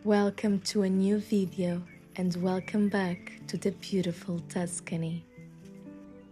Welcome to a new video and welcome back to the beautiful Tuscany.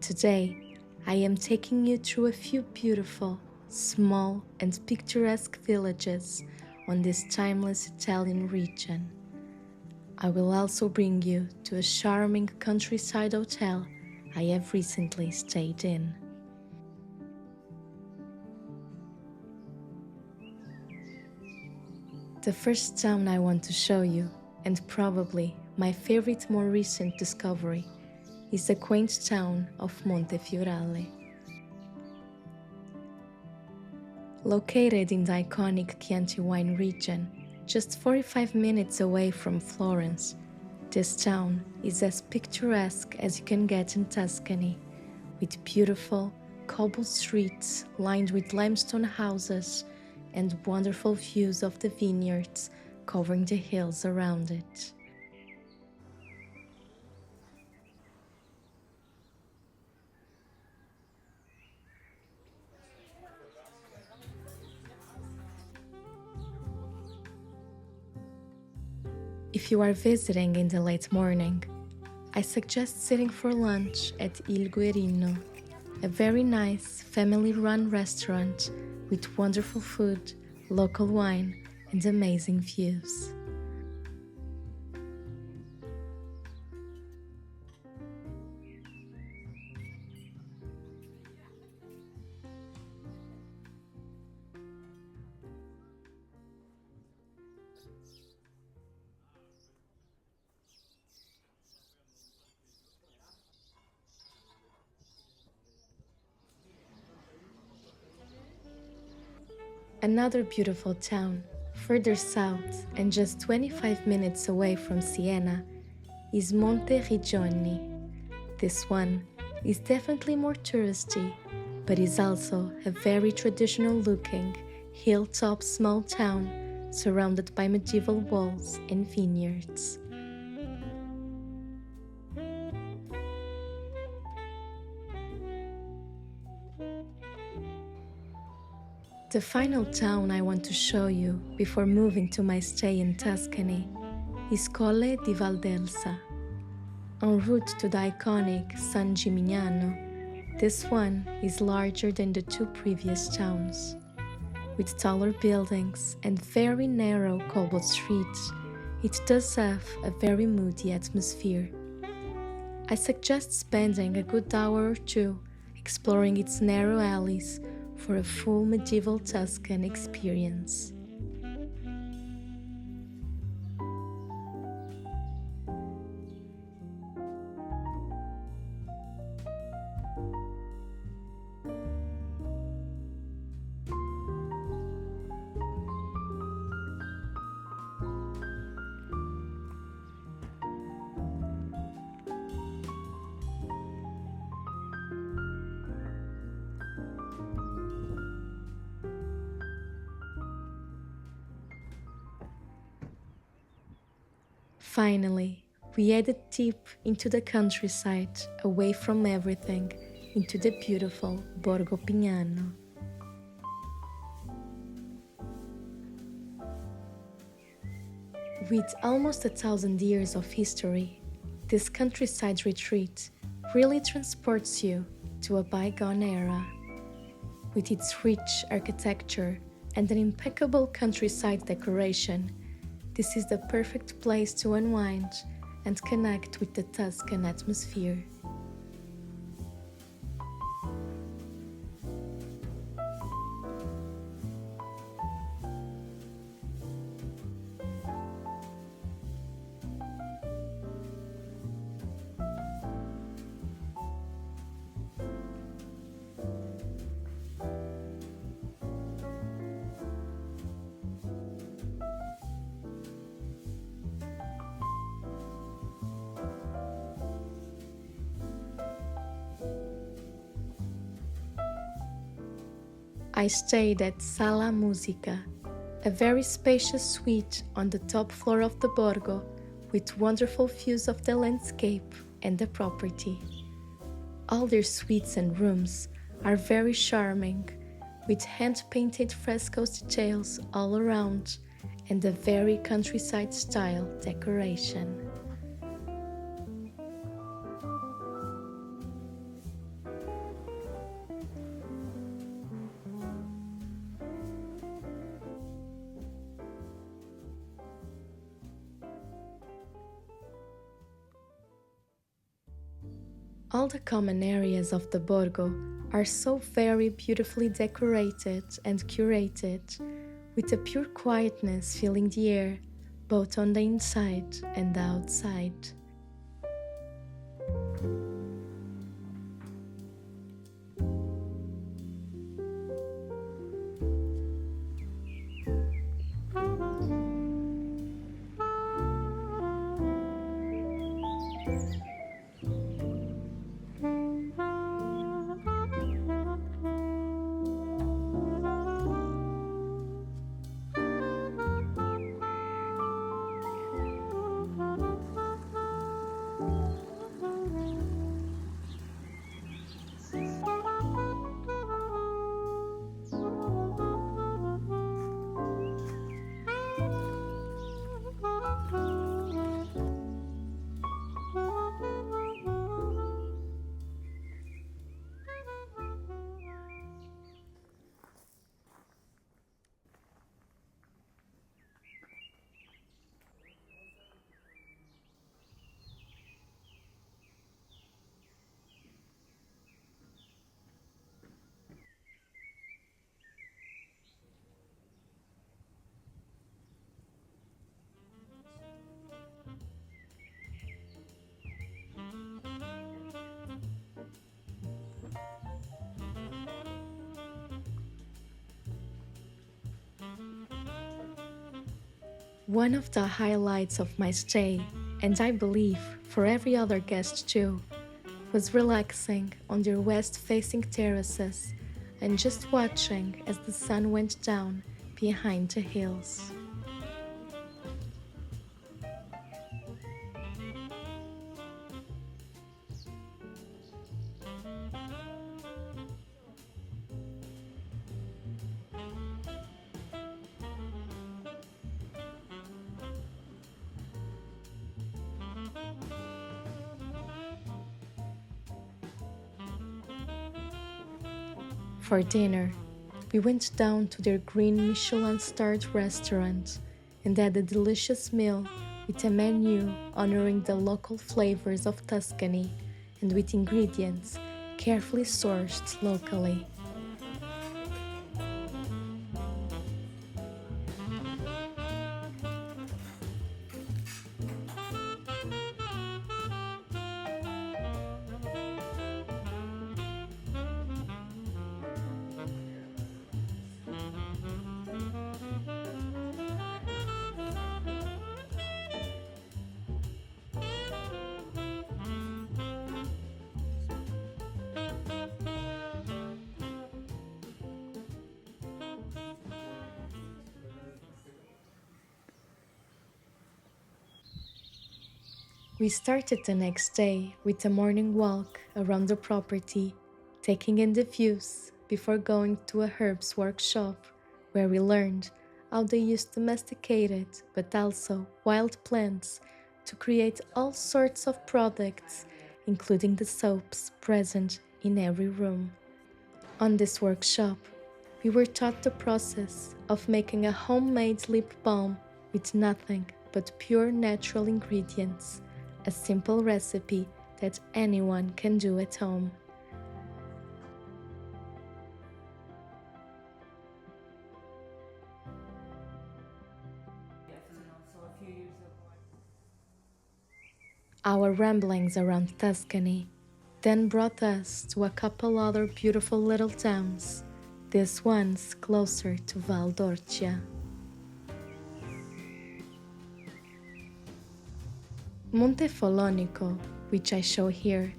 Today, I am taking you through a few beautiful, small and picturesque villages on this timeless Italian region. I will also bring you to a charming countryside hotel I have recently stayed in. The first town I want to show you, and probably my favorite more recent discovery, is the quaint town of Montefioralle. Located in the iconic Chianti wine region, just 45 minutes away from Florence, this town is as picturesque as you can get in Tuscany, with beautiful, cobbled streets lined with limestone houses and wonderful views of the vineyards covering the hills around it. If you are visiting in the late morning, I suggest sitting for lunch at Il Guerrino, a very nice family-run restaurant with wonderful food, local wine, and amazing views. Another beautiful town, further south and just 25 minutes away from Siena, is Monteriggioni. This one is definitely more touristy, but is also a very traditional-looking, hilltop small town surrounded by medieval walls and vineyards. The final town I want to show you before moving to my stay in Tuscany is Colle di Val. En route to the iconic San Gimignano, this one is larger than the two previous towns. With taller buildings and very narrow cobbled streets, it does have a very moody atmosphere. I suggest spending a good hour or two exploring its narrow alleys for a full medieval Tuscan experience. Finally, we headed deep into the countryside, away from everything, into the beautiful Borgo Pignano. With almost 1,000 years of history, this countryside retreat really transports you to a bygone era. With its rich architecture and an impeccable countryside decoration, this is the perfect place to unwind and connect with the Tuscan atmosphere. I stayed at Sala Musica, a very spacious suite on the top floor of the Borgo, with wonderful views of the landscape and the property. All their suites and rooms are very charming, with hand-painted fresco details all around and a very countryside-style decoration. All the common areas of the Borgo are so very beautifully decorated and curated, with a pure quietness filling the air, both on the inside and the outside. One of the highlights of my stay, and I believe for every other guest too, was relaxing on their west-facing terraces and just watching as the sun went down behind the hills. For dinner, we went down to their green Michelin-starred restaurant and had a delicious meal with a menu honoring the local flavors of Tuscany and with ingredients carefully sourced locally. We started the next day with a morning walk around the property, taking in the views before going to a herbs workshop where we learned how they use domesticated but also wild plants to create all sorts of products, including the soaps present in every room. On this workshop, we were taught the process of making a homemade lip balm with nothing but pure natural ingredients, a simple recipe that anyone can do at home. Our ramblings around Tuscany then brought us to a couple other beautiful little towns, this one's closer to Val d'Orcia. Montefioralle, which I show here,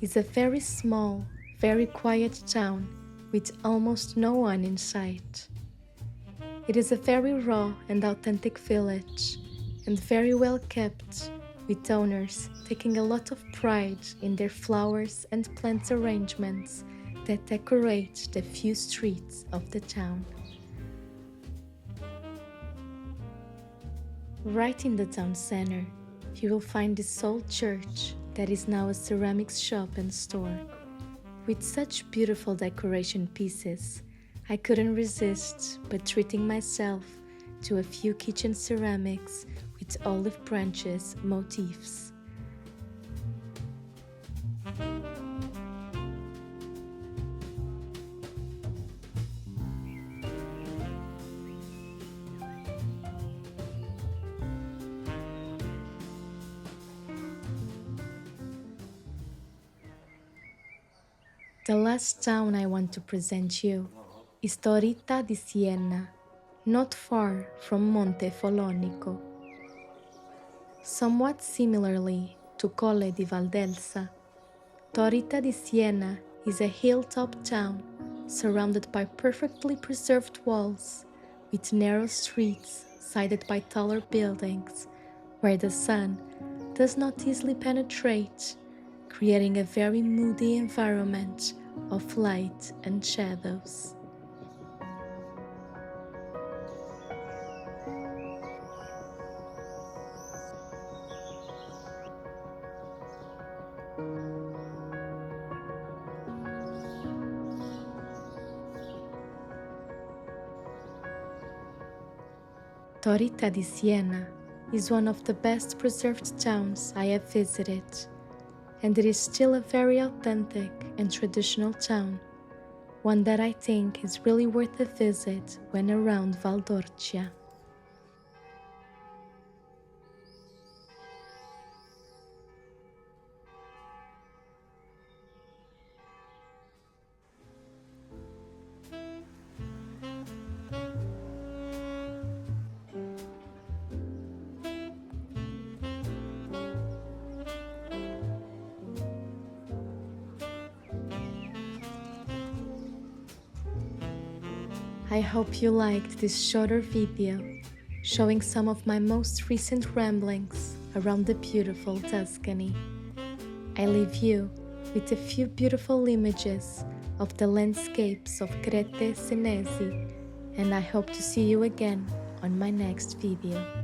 is a very small, very quiet town with almost no one in sight. It is a very raw and authentic village, and very well kept, with owners taking a lot of pride in their flowers and plant arrangements that decorate the few streets of the town. Right in the town center, you will find this old church that is now a ceramics shop and store. With such beautiful decoration pieces, I couldn't resist but treating myself to a few kitchen ceramics with olive branches motifs. The last town I want to present you is Torita di Siena, not far from Montefolonico. Somewhat similarly to Colle di Val, Torita di Siena is a hilltop town surrounded by perfectly preserved walls with narrow streets sided by taller buildings where the sun does not easily penetrate, creating a very moody environment of light and shadows. Torita di Siena is one of the best preserved towns I have visited, and it is still a very authentic and traditional town, one that I think is really worth a visit when around Valdorcia. I hope you liked this shorter video, showing some of my most recent ramblings around the beautiful Tuscany. I leave you with a few beautiful images of the landscapes of Crete Senesi, and I hope to see you again on my next video.